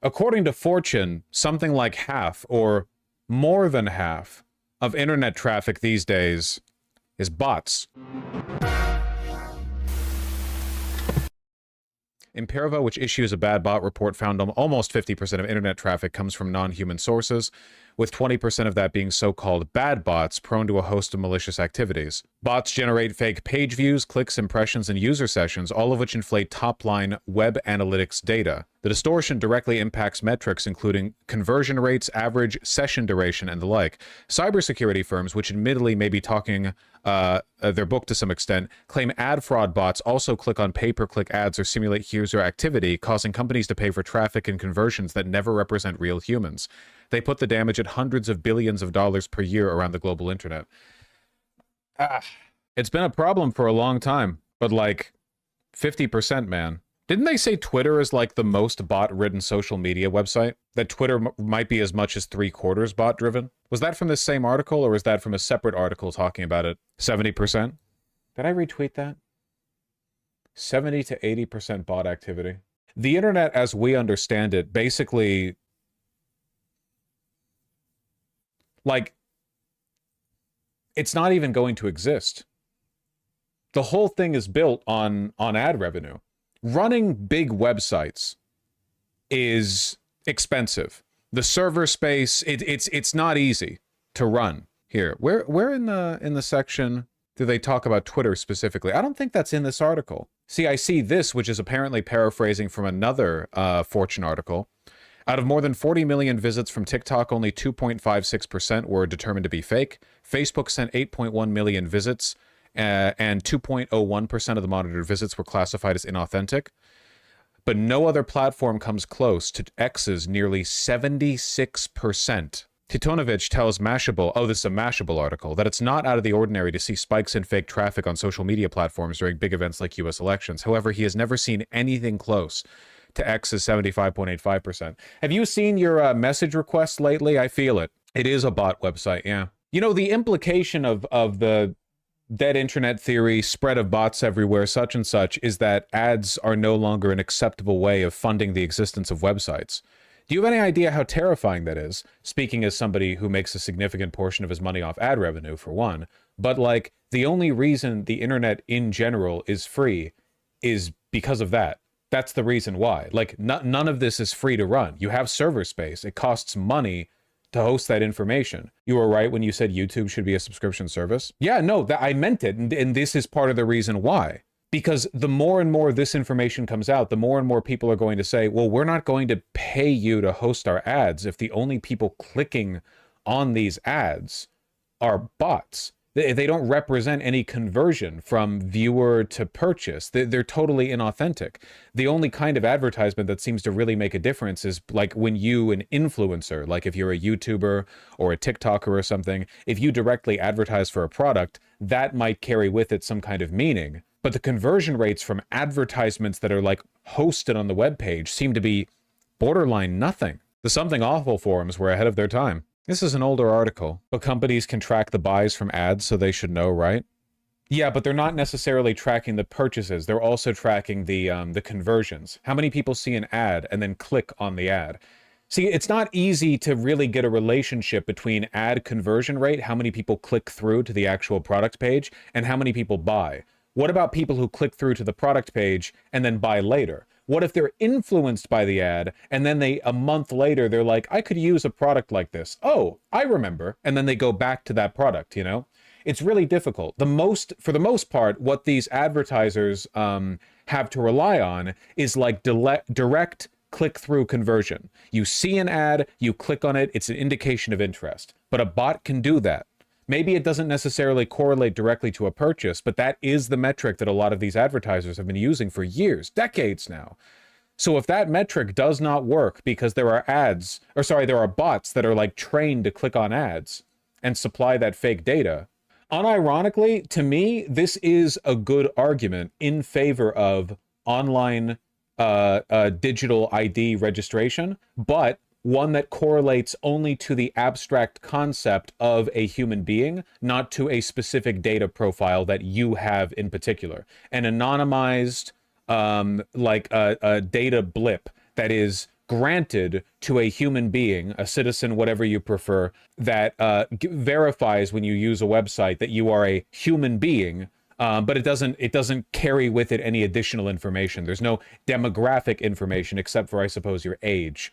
According to Fortune, something like half or more than half of internet traffic these days is bots. Imperva, which issues a bad bot report, found almost 50% of internet traffic comes from non-human sources, with 20% of that being so-called bad bots prone to a host of malicious activities. Bots generate fake page views, clicks, impressions, and user sessions, all of which inflate top-line web analytics data. The distortion directly impacts metrics including conversion rates, average session duration, and the like. Cybersecurity firms, which admittedly may be talking their book to some extent, claim ad fraud bots also click on pay-per-click ads or simulate user activity, causing companies to pay for traffic and conversions that never represent real humans. They put the damage at hundreds of billions of dollars per year around the global internet. It's been a problem for a long time, but like 50%, man. Didn't they say Twitter is like the most bot-ridden social media website? That Twitter might be as much as 3/4 bot-driven? Was that from this same article, or was that from a separate article talking about it? 70%? Did I retweet that? 70 to 80% bot activity. The internet, as we understand it, basically, like, it's not even going to exist. The whole thing is built on ad revenue. Running big websites is expensive. The server space, it's not easy to run. Here, where in the section do they talk about Twitter specifically? I don't think that's in this article. See, I see this, which is apparently paraphrasing from another Fortune article. Out of more than 40 million visits from TikTok, only 2.56% were determined to be fake. Facebook sent 8.1 million visits, and 2.01% of the monitored visits were classified as inauthentic. But no other platform comes close to X's nearly 76%. Titonovich tells Mashable, oh, this is a Mashable article, that it's not out of the ordinary to see spikes in fake traffic on social media platforms during big events like US elections. However, he has never seen anything close to X's 75.85%. Have you seen your message requests lately? I feel it. It is a bot website, yeah. You know, the implication of the dead internet theory, spread of bots everywhere, such and such, is that ads are no longer an acceptable way of funding the existence of websites. Do you have any idea how terrifying that is? Speaking as somebody who makes a significant portion of his money off ad revenue, for one. But, like, the only reason the internet in general is free is because of that. That's the reason why. Like, none of this is free to run. You have server space. It costs money to host that information. You were right when you said YouTube should be a subscription service. Yeah, no, I meant it, and this is part of the reason why. Because the more and more this information comes out, the more and more people are going to say, well, we're not going to pay you to host our ads if the only people clicking on these ads are bots. They don't represent any conversion from viewer to purchase. They're totally inauthentic. The only kind of advertisement that seems to really make a difference is like when you, an influencer, like if you're a YouTuber or a TikToker or something, if you directly advertise for a product, that might carry with it some kind of meaning. But the conversion rates from advertisements that are like hosted on the webpage seem to be borderline nothing. The Something Awful forums were ahead of their time. This is an older article, but companies can track the buys from ads, so they should know, right? Yeah, but they're not necessarily tracking the purchases. They're also tracking the conversions. How many people see an ad and then click on the ad? See, it's not easy to really get a relationship between ad conversion rate, how many people click through to the actual product page, and how many people buy. What about people who click through to the product page and then buy later? What if they're influenced by the ad and then a month later, they're like, I could use a product like this. Oh, I remember. And then they go back to that product, you know? It's really difficult. For the most part, what these advertisers have to rely on is like direct click-through conversion. You see an ad, you click on it, it's an indication of interest. But a bot can do that. Maybe it doesn't necessarily correlate directly to a purchase, but that is the metric that a lot of these advertisers have been using for years, decades now. So if that metric does not work because there are bots that are like trained to click on ads and supply that fake data, unironically, to me, this is a good argument in favor of online digital ID registration, but one that correlates only to the abstract concept of a human being, not to a specific data profile that you have in particular. An anonymized, like a data blip that is granted to a human being, a citizen, whatever you prefer, that verifies when you use a website that you are a human being. But it doesn't carry with it any additional information. There's no demographic information except for, I suppose, your age.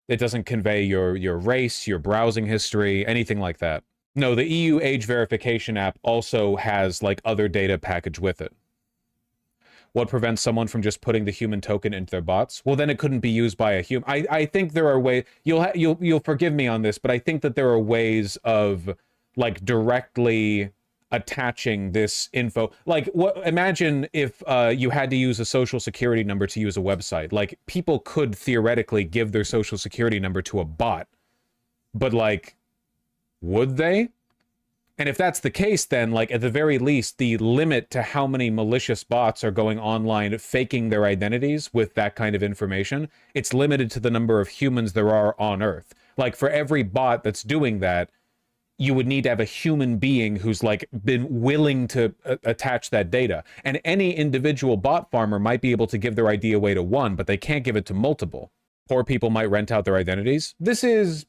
It doesn't convey your race, your browsing history, anything like that. No, the EU age verification app also has like other data packaged with it. What prevents someone from just putting the human token into their bots? Well, then it couldn't be used by a human. I think there are ways. You'll forgive me on this, but I think that there are ways of like directly attaching this info. Like, imagine if you had to use a social security number to use a website. Like, people could theoretically give their social security number to a bot, but like, would they? And if that's the case, then like at the very least, the limit to how many malicious bots are going online faking their identities with that kind of information, it's limited to the number of humans there are on Earth. Like, for every bot that's doing that, you would need to have a human being who's like been willing to attach that data. And any individual bot farmer might be able to give their ID away to one, but they can't give it to multiple. Poor people might rent out their identities. This is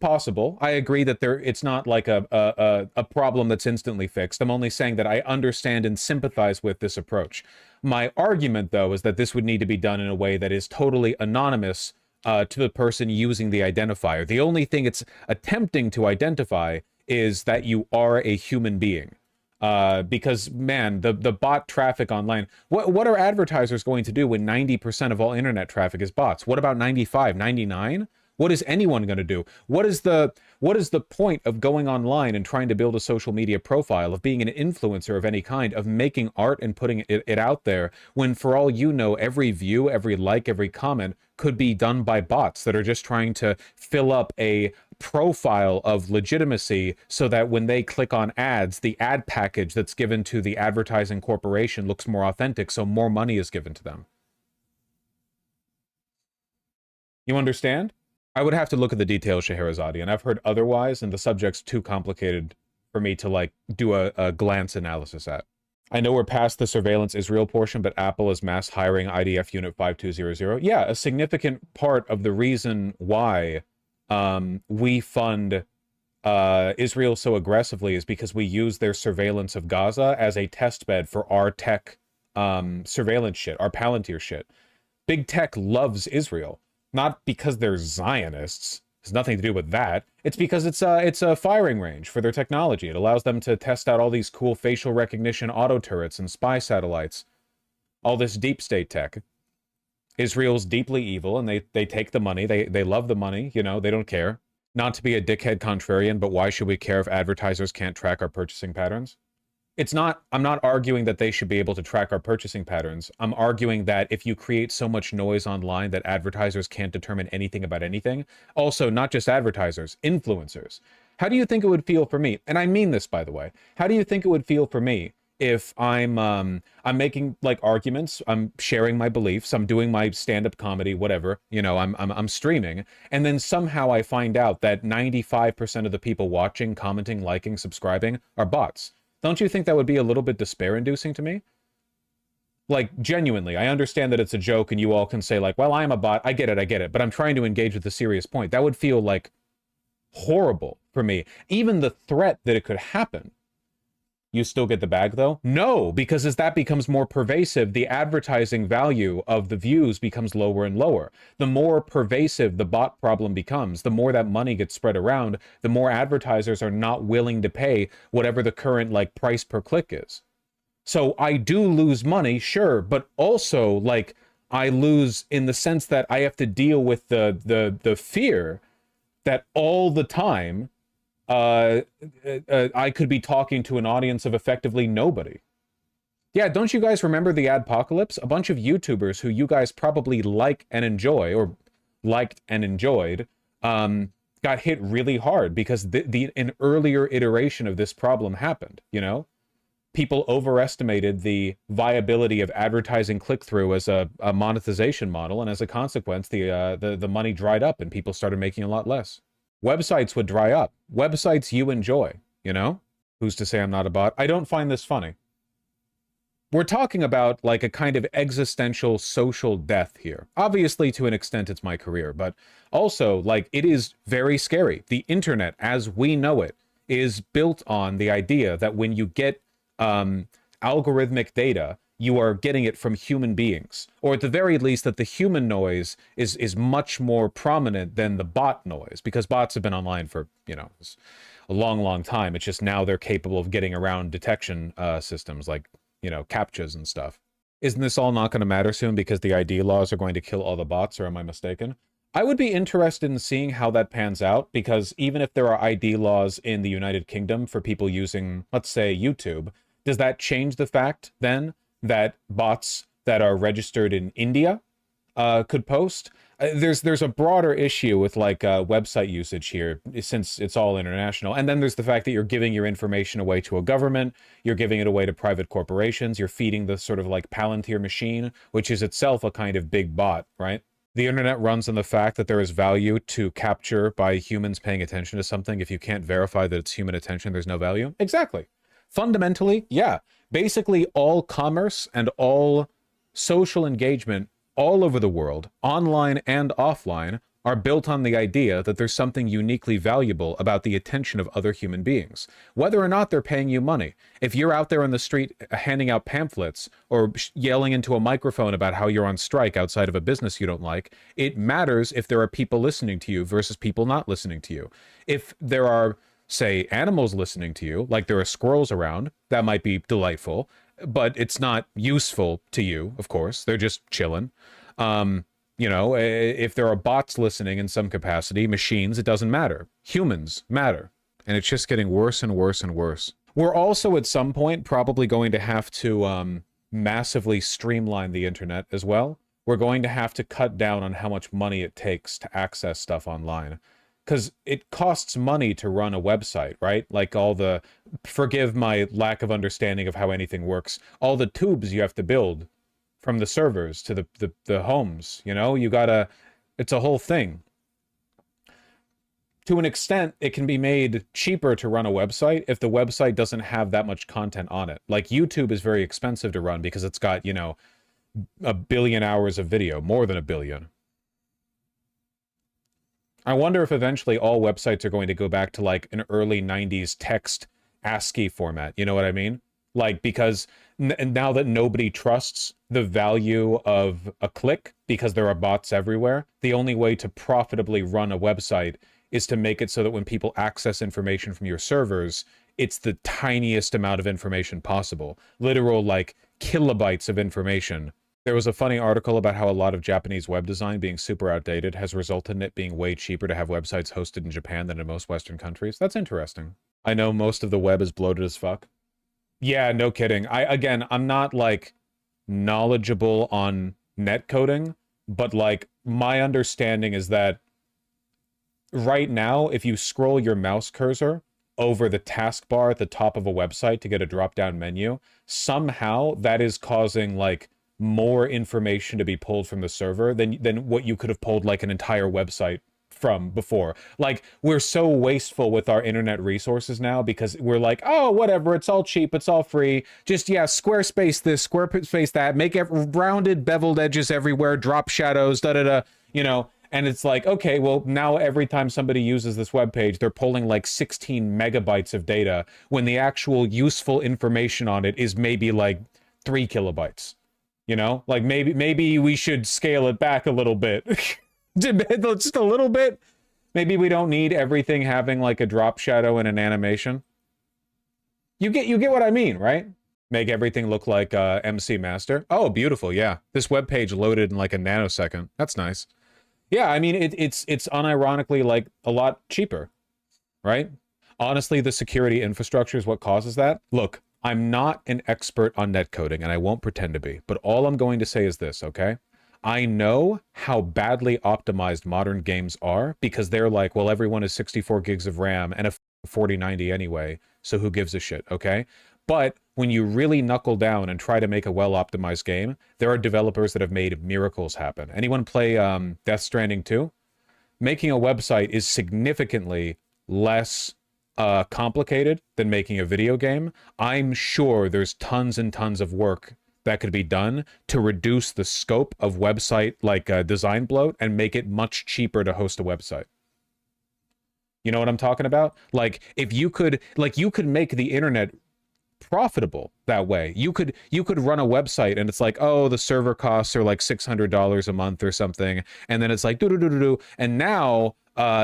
possible. I agree that it's not like a problem that's instantly fixed. I'm only saying that I understand and sympathize with this approach. My argument, though, is that this would need to be done in a way that is totally anonymous to the person using the identifier. The only thing it's attempting to identify is that you are a human being. Because, man, the bot traffic online, what are advertisers going to do when 90% of all internet traffic is bots? What about 95, 99? What is anyone going to do? What is the point of going online and trying to build a social media profile, of being an influencer of any kind, of making art and putting it out there, when for all you know, every view, every like, every comment could be done by bots that are just trying to fill up a profile of legitimacy so that when they click on ads, the ad package that's given to the advertising corporation looks more authentic, so more money is given to them. You understand? I would have to look at the details, Scheherazade, and I've heard otherwise, and the subject's too complicated for me to like do a glance analysis at. I know we're past the surveillance Israel portion, but Apple is mass hiring IDF Unit 5200. Yeah, a significant part of the reason why we fund Israel so aggressively is because we use their surveillance of Gaza as a test bed for our tech surveillance shit, our Palantir shit. Big tech loves Israel. Not because they're Zionists. It has nothing to do with that. It's because it's a firing range for their technology. It allows them to test out all these cool facial recognition auto turrets and spy satellites. All this deep state tech. Israel's deeply evil, and they take the money. They love the money, you know, they don't care. Not to be a dickhead contrarian, but why should we care if advertisers can't track our purchasing patterns? I'm not arguing that they should be able to track our purchasing patterns. I'm arguing that if you create so much noise online that advertisers can't determine anything about anything, also not just advertisers, influencers. How do you think it would feel for me? And I mean this, by the way. How do you think it would feel for me if I'm making like arguments, I'm sharing my beliefs, I'm doing my stand-up comedy, whatever, you know, I'm streaming, and then somehow I find out that 95% of the people watching, commenting, liking, subscribing are bots? Don't you think that would be a little bit despair-inducing to me? Like, genuinely, I understand that it's a joke and you all can say like, well, I am a bot, I get it, but I'm trying to engage with a serious point. That would feel like horrible for me. Even the threat that it could happen. You still get the bag though? No, because as that becomes more pervasive, the advertising value of the views becomes lower and lower. The more pervasive the bot problem becomes, the more that money gets spread around, the more advertisers are not willing to pay whatever the current like price per click is. So I do lose money, sure, but also like I lose in the sense that I have to deal with the fear that all the time I could be talking to an audience of effectively nobody. Yeah, don't you guys remember the adpocalypse? A bunch of YouTubers who you guys probably like and enjoy, or liked and enjoyed, got hit really hard because an earlier iteration of this problem happened, you know? People overestimated the viability of advertising click-through as a monetization model, and as a consequence, the money dried up and people started making a lot less. Websites would dry up. Websites you enjoy, you know? Who's to say I'm not a bot? I don't find this funny. we're talking about like a kind of existential social death here. Obviously, to an extent, it's my career, but also like it is very scary. The internet, as we know it, is built on the idea that when you get algorithmic data, you are getting it from human beings, or at the very least that the human noise is much more prominent than the bot noise, because bots have been online for, you know, a long time. It's just now they're capable of getting around detection systems like, you know, CAPTCHAs and stuff. Isn't this all not going to matter soon because the ID laws are going to kill all the bots, or am I mistaken? I would be interested in seeing how that pans out, because even if there are ID laws in the United Kingdom for people using, let's say, YouTube, does that change the fact then that bots that are registered in India could post? There's a broader issue with like website usage here, since it's all international. And then there's the fact that you're giving your information away to a government, you're giving it away to private corporations, you're feeding the sort of like Palantir machine, which is itself a kind of big bot, right? The internet runs on the fact that there is value to capture by humans paying attention to something. If you can't verify that it's human attention, there's no value. Exactly. Fundamentally, yeah. Basically, all commerce and all social engagement all over the world, online and offline, are built on the idea that there's something uniquely valuable about the attention of other human beings, whether or not they're paying you money. If you're out there on the street handing out pamphlets or yelling into a microphone about how you're on strike outside of a business you don't like, it matters if there are people listening to you versus people not listening to you. If there are, say, animals listening to you, like there are squirrels around, that might be delightful, but it's not useful to you, of course. They're just chilling. You know, if there are bots listening in some capacity, machines, it doesn't matter. Humans matter. And it's just getting worse and worse and worse. We're also at some point probably going to have to massively streamline the internet as well. We're going to have to cut down on how much money it takes to access stuff online. Because it costs money to run a website, right? Like all the, forgive my lack of understanding of how anything works, all the tubes you have to build from the servers to the homes, you know? You gotta, it's a whole thing. To an extent, it can be made cheaper to run a website if the website doesn't have that much content on it. Like YouTube is very expensive to run because it's got, you know, 1 billion hours of video, more than 1 billion. I wonder if eventually all websites are going to go back to like an early 90s text ASCII format. You know what I mean? Like, because now that nobody trusts the value of a click because there are bots everywhere, the only way to profitably run a website is to make it so that when people access information from your servers, it's the tiniest amount of information possible. Literal, like, kilobytes of information. There was a funny article about how a lot of Japanese web design being super outdated has resulted in it being way cheaper to have websites hosted in Japan than in most Western countries. That's interesting. I know most of the web is bloated as fuck. Yeah, no kidding. I'm not, like, knowledgeable on net coding, but, like, my understanding is that right now, if you scroll your mouse cursor over the taskbar at the top of a website to get a drop-down menu, somehow that is causing, like, more information to be pulled from the server than what you could have pulled, like, an entire website from before. Like, we're so wasteful with our internet resources now because we're like, oh, whatever, it's all cheap, it's all free. Just, yeah, Squarespace this, Squarespace that, make rounded, beveled edges everywhere, drop shadows, da-da-da, you know. And it's like, okay, well, now every time somebody uses this web page, they're pulling like 16 megabytes of data when the actual useful information on it is maybe like 3 kilobytes. You know, like maybe we should scale it back a little bit. Just a little bit. Maybe we don't need everything having like a drop shadow and an animation. You get what I mean, right? Make everything look like MC Master. Oh, beautiful. Yeah. This web page loaded in like a nanosecond. That's nice. Yeah, I mean, it's unironically like a lot cheaper, right? Honestly, the security infrastructure is what causes that. Look, I'm not an expert on netcoding, and I won't pretend to be, but all I'm going to say is this, okay? I know how badly optimized modern games are because they're like, well, everyone has 64 gigs of RAM and a 4090 anyway, so who gives a shit, okay? But when you really knuckle down and try to make a well-optimized game, there are developers that have made miracles happen. Anyone play Death Stranding 2? Making a website is significantly less complicated than making a video game, I'm sure there's tons and tons of work that could be done to reduce the scope of website like design bloat and make it much cheaper to host a website. You know what I'm talking about? Like if you could, like you could make the internet profitable that way. You could run a website and it's like, oh, the server costs are like $600 a month or something, and then it's like do, and now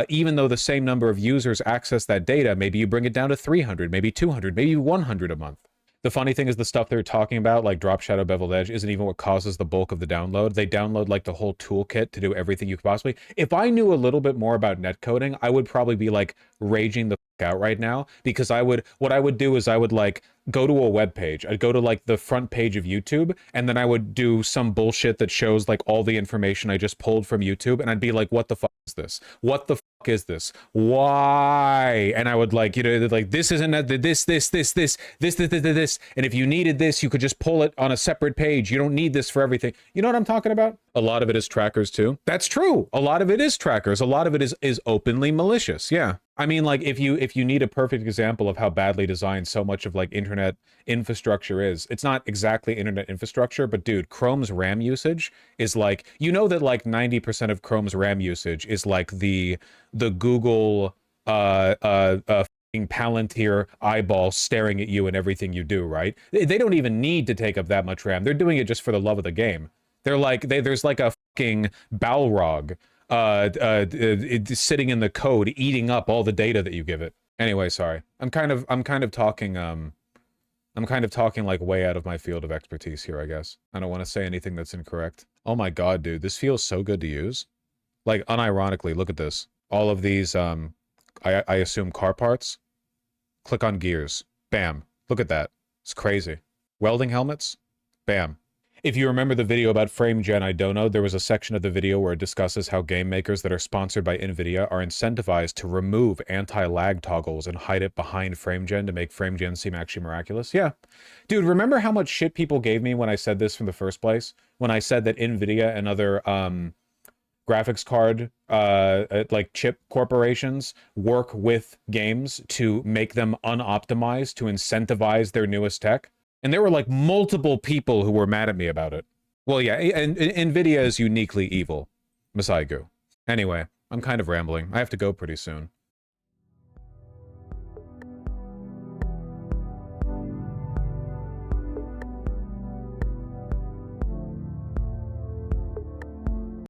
even though the same number of users access that data, maybe you bring it down to 300, maybe 200, maybe 100 a month. The funny thing is the stuff they're talking about, like Drop Shadow Beveled Edge, isn't even what causes the bulk of the download. They download like the whole toolkit to do everything you could possibly. If I knew a little bit more about netcoding, I would probably be like raging the fuck out right now, because what I would do is I would like go to a web page. I'd go to like the front page of YouTube, and then I would do some bullshit that shows like all the information I just pulled from YouTube, and I'd be like, what the fuck is this? What the fuck is this? Why? And I would like, you know, like this isn't this, and if you needed this, you could just pull it on a separate page. You don't need this for everything. You know what I'm talking about? A lot of it is trackers too. That's true. A lot of it is trackers. A lot of it is openly malicious. Yeah. I mean, like if you need a perfect example of how badly designed so much of like internet infrastructure is, it's not exactly internet infrastructure, but dude, Chrome's RAM usage is like, you know that like 90% of Chrome's RAM usage is like the Google Palantir eyeball staring at you and everything you do, right? They don't even need to take up that much RAM. They're doing it just for the love of the game. They're like, there's like a fucking Balrog sitting in the code, eating up all the data that you give it. Anyway, sorry. I'm kind of talking like way out of my field of expertise here, I guess. I don't want to say anything that's incorrect. Oh my god, dude, this feels so good to use. Like, unironically, look at this. All of these, I assume car parts. Click on gears. Bam. Look at that. It's crazy. Welding helmets. Bam. If you remember the video about frame gen I dono, there was a section of the video where it discusses how game makers that are sponsored by NVIDIA are incentivized to remove anti-lag toggles and hide it behind frame gen to make frame gen seem actually miraculous. Yeah. Dude, remember how much shit people gave me when I said this from the first place? When I said that NVIDIA and other graphics card like chip corporations work with games to make them unoptimized to incentivize their newest tech? And there were like multiple people who were mad at me about it. Well, yeah, and NVIDIA is uniquely evil. Masaigu. Anyway, I'm kind of rambling. I have to go pretty soon.